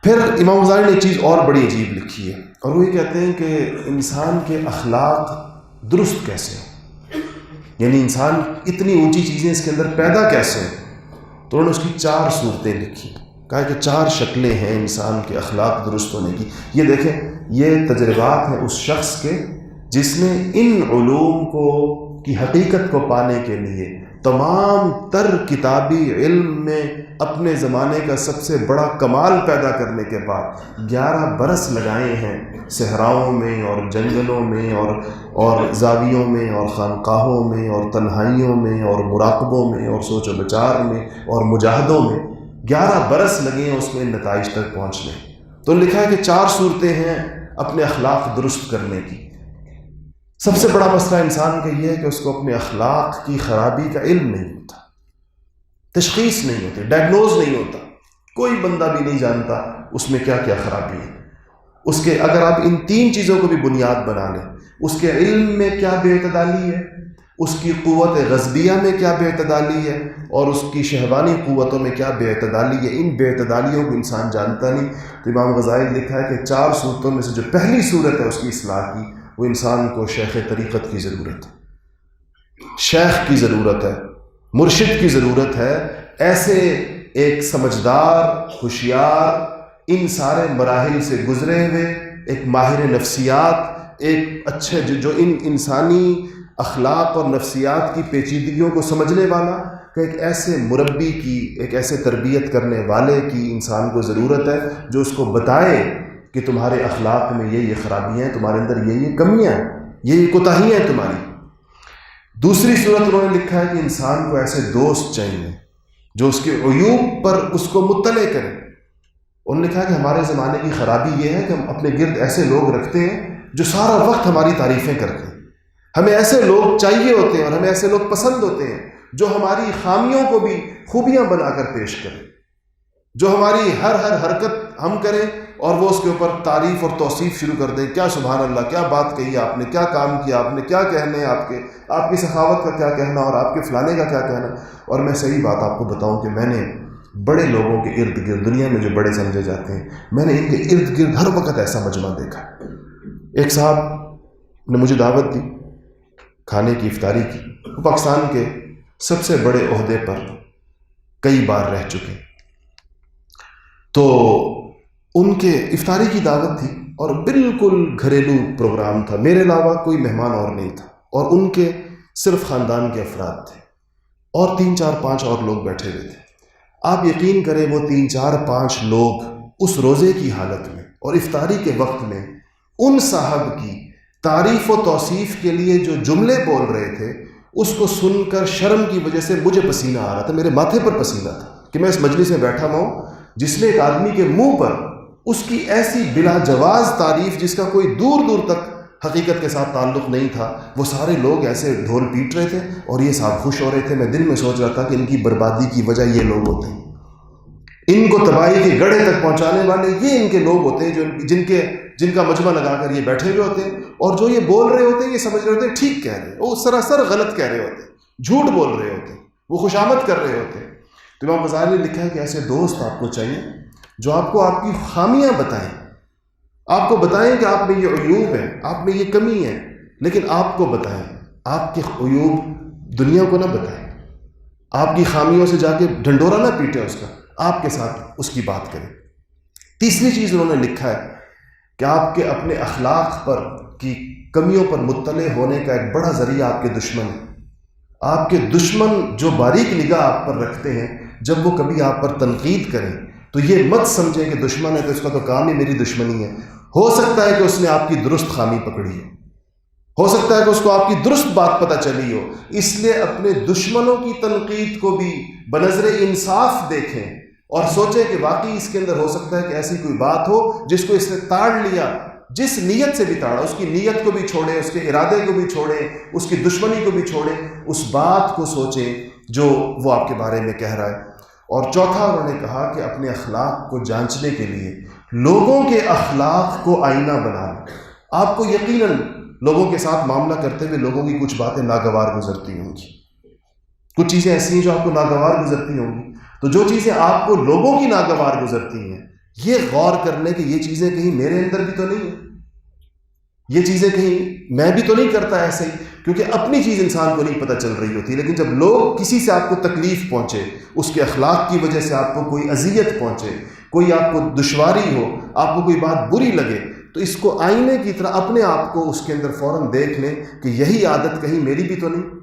پھر امام غزالی نے ایک چیز اور بڑی عجیب لکھی ہے، اور وہ یہ کہتے ہیں کہ انسان کے اخلاق درست کیسے ہیں، یعنی انسان اتنی اونچی چیزیں اس کے اندر پیدا کیسے ہیں. تو انہوں نے اس کی 4 صورتیں لکھی، کہا کہ 4 شکلیں ہیں انسان کے اخلاق درست ہونے کی. یہ دیکھیں، یہ تجربات ہیں اس شخص کے جس نے ان علوم کی حقیقت کو پانے کے لیے تمام تر کتابی علم میں اپنے زمانے کا سب سے بڑا کمال پیدا کرنے کے بعد 11 برس لگائے ہیں صحراؤں میں اور جنگلوں میں اور زاویوں میں اور خانقاہوں میں اور تنہائیوں میں اور مراقبوں میں اور سوچ و بچار میں اور مجاہدوں میں 11 برس لگے ہیں اس میں نتائج تک پہنچنے. تو لکھا ہے کہ 4 صورتیں ہیں اپنے اخلاق درست کرنے کی. سب سے بڑا مسئلہ انسان کا یہ ہے کہ اس کو اپنے اخلاق کی خرابی کا علم نہیں ہوتا، تشخیص نہیں ہوتی، ڈائگنوز نہیں ہوتا. کوئی بندہ بھی نہیں جانتا اس میں کیا کیا خرابی ہے. اس کے اگر آپ ان 3 چیزوں کو بھی بنیاد بنا لیں، اس کے علم میں کیا بے اعتدالی ہے، اس کی قوت غضبیہ میں کیا بے اعتدالی ہے، اور اس کی شہوانی قوتوں میں کیا بے اعتدالی ہے، ان بے اعتدالیوں کو انسان جانتا نہیں. تو امام غزالی نے لکھا ہے کہ 4 صورتوں میں سے جو پہلی صورت ہے اس کی اصلاح کی، وہ انسان کو شیخ طریقت کی ضرورت ہے، شیخ کی ضرورت ہے، مرشد کی ضرورت ہے. ایسے ایک سمجھدار، ہوشیار، ان سارے مراحل سے گزرے ہوئے ایک ماہر نفسیات، ایک اچھے جو ان انسانی اخلاق اور نفسیات کی پیچیدگیوں کو سمجھنے والا، کہ ایک ایسے مربی کی، ایک ایسے تربیت کرنے والے کی انسان کو ضرورت ہے جو اس کو بتائے کہ تمہارے اخلاق میں یہ خرابیاں ہیں، تمہارے اندر یہ کمیاں ہیں، یہ کوتاہیاں ہیں تمہاری. دوسری صورت انہوں نے لکھا ہے کہ انسان کو ایسے دوست چاہیے جو اس کے عیوب پر اس کو مطلع کریں. انہوں نے کہا کہ ہمارے زمانے کی خرابی یہ ہے کہ ہم اپنے گرد ایسے لوگ رکھتے ہیں جو سارا وقت ہماری تعریفیں کرتے ہیں. ہمیں ایسے لوگ چاہیے ہوتے ہیں اور ہمیں ایسے لوگ پسند ہوتے ہیں جو ہماری خامیوں کو بھی خوبیاں بنا کر پیش کریں، جو ہماری ہر حرکت ہم کریں اور وہ اس کے اوپر تعریف اور توصیف شروع کر دیں. کیا سبحان اللہ، کیا بات کہی آپ نے، کیا کام کیا آپ نے، کیا کہنے ہیں آپ کی سخاوت کا کیا کہنا اور آپ کے فلانے کا کیا کہنا. اور میں صحیح بات آپ کو بتاؤں کہ میں نے بڑے لوگوں کے ارد گرد، دنیا میں جو بڑے سمجھے جاتے ہیں، میں نے ان کے ارد گرد ہر وقت ایسا مجمع دیکھا. ایک صاحب نے مجھے دعوت دی کھانے کی، افطاری کی. وہ پاکستان کے سب سے بڑے عہدے پر کئی بار رہ چکے. تو ان کے افطاری کی دعوت تھی اور بالکل گھریلو پروگرام تھا، میرے علاوہ کوئی مہمان اور نہیں تھا، اور ان کے صرف خاندان کے افراد تھے اور 3 4 5 اور لوگ بیٹھے ہوئے تھے. آپ یقین کریں وہ 3 4 5 لوگ اس روزے کی حالت میں اور افطاری کے وقت میں ان صاحب کی تعریف و توصیف کے لیے جو جملے بول رہے تھے، اس کو سن کر شرم کی وجہ سے مجھے پسینہ آ رہا تھا، میرے ماتھے پر پسینہ تھا کہ میں اس مجلس میں بیٹھا ہوا ہوں جس میں ایک آدمی کے منہ پر اس کی ایسی بلا جواز تعریف جس کا کوئی دور دور تک حقیقت کے ساتھ تعلق نہیں تھا. وہ سارے لوگ ایسے ڈھول پیٹ رہے تھے اور یہ صاحب خوش ہو رہے تھے. میں دل میں سوچ رہا تھا کہ ان کی بربادی کی وجہ یہ لوگ ہوتے ہیں، ان کو تباہی کے گڑھے تک پہنچانے والے یہ ان کے لوگ ہوتے ہیں جن کا مجمع لگا کر یہ بیٹھے ہوئے ہوتے ہیں، اور جو یہ بول رہے ہوتے ہیں یہ سمجھ رہے ہوتے ہیں ٹھیک کہہ رہے ہیں، وہ سراسر غلط کہہ رہے ہوتے ہیں، جھوٹ بول رہے ہوتے ہیں، وہ خوشامد کر رہے ہوتے ہیں. تو امام غزالی نے لکھا ہے کہ ایسے دوست آپ کو چاہیے جو آپ کو آپ کی خامیاں بتائیں، آپ کو بتائیں کہ آپ میں یہ عیوب ہے، آپ میں یہ کمی ہے، لیکن آپ کو بتائیں، آپ کے عیوب دنیا کو نہ بتائیں، آپ کی خامیوں سے جا کے ڈھنڈورا نہ پیٹے اس کا، آپ کے ساتھ اس کی بات کریں. تیسری چیز انہوں نے لکھا ہے کہ آپ کے اپنے اخلاق پر کی کمیوں پر مطلع ہونے کا ایک بڑا ذریعہ آپ کے دشمن ہیں. آپ کے دشمن جو باریک نگاہ آپ پر رکھتے ہیں، جب وہ کبھی آپ پر تنقید کریں تو یہ مت سمجھیں کہ دشمن ہے تو اس کا تو کام ہی میری دشمنی ہے. ہو سکتا ہے کہ اس نے آپ کی درست خامی پکڑی ہے، ہو سکتا ہے کہ اس کو آپ کی درست بات پتہ چلی ہو. اس لیے اپنے دشمنوں کی تنقید کو بھی بنظر انصاف دیکھیں اور سوچیں کہ واقعی اس کے اندر ہو سکتا ہے کہ ایسی کوئی بات ہو جس کو اس نے تاڑ لیا، جس نیت سے بھی تاڑا، اس کی نیت کو بھی چھوڑیں، اس کے ارادے کو بھی چھوڑیں، اس کی دشمنی کو بھی چھوڑیں، اس بات کو سوچیں جو وہ آپ کے بارے میں کہہ رہا ہے. اور چوتھا انہوں نے کہا کہ اپنے اخلاق کو جانچنے کے لیے لوگوں کے اخلاق کو آئینہ بنا لیں. آپ کو یقیناً لوگوں کے ساتھ معاملہ کرتے ہوئے لوگوں کی کچھ باتیں ناگوار گزرتی ہوں گی، کچھ چیزیں ایسی ہیں جو آپ کو ناگوار گزرتی ہوں گی. تو جو چیزیں آپ کو لوگوں کی ناگوار گزرتی ہیں یہ غور کرنے کہ یہ چیزیں کہیں میرے اندر بھی تو نہیں ہیں، یہ چیزیں کہیں میں بھی تو نہیں کرتا ایسے ہی، کیونکہ اپنی چیز انسان کو نہیں پتہ چل رہی ہوتی، لیکن جب لوگ کسی سے آپ کو تکلیف پہنچے، اس کے اخلاق کی وجہ سے آپ کو کوئی اذیت پہنچے، کوئی آپ کو دشواری ہو، آپ کو کوئی بات بری لگے، تو اس کو آئینے کی طرح اپنے آپ کو اس کے اندر فوراً دیکھ لیں کہ یہی عادت کہیں میری بھی تو نہیں۔